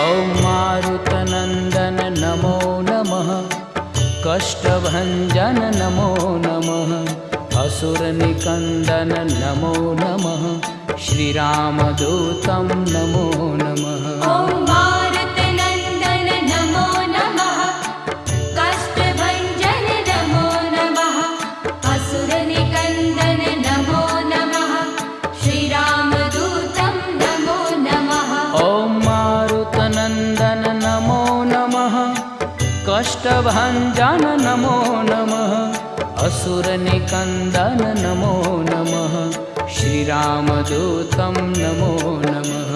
ॐ मारुतनन्दन नमो नमः, कष्टभञ्जन नमो नमः, असुरनिकन्दन नमो नमः, श्रीरामदूतं नमो नमः। ॐ मारुतनन्दन नमो नमः, कष्टभञ्जन नमो नमः, असुरनिकन्दन नमो नमः, श्रीरामदूतं नमो नमः। ॐ मारुतनन्दन नमो नमः, कष्टभञ्जन नमो नमः, असुरनिकन्दन नमो नमः, श्रीरामदूतं नमो नमः।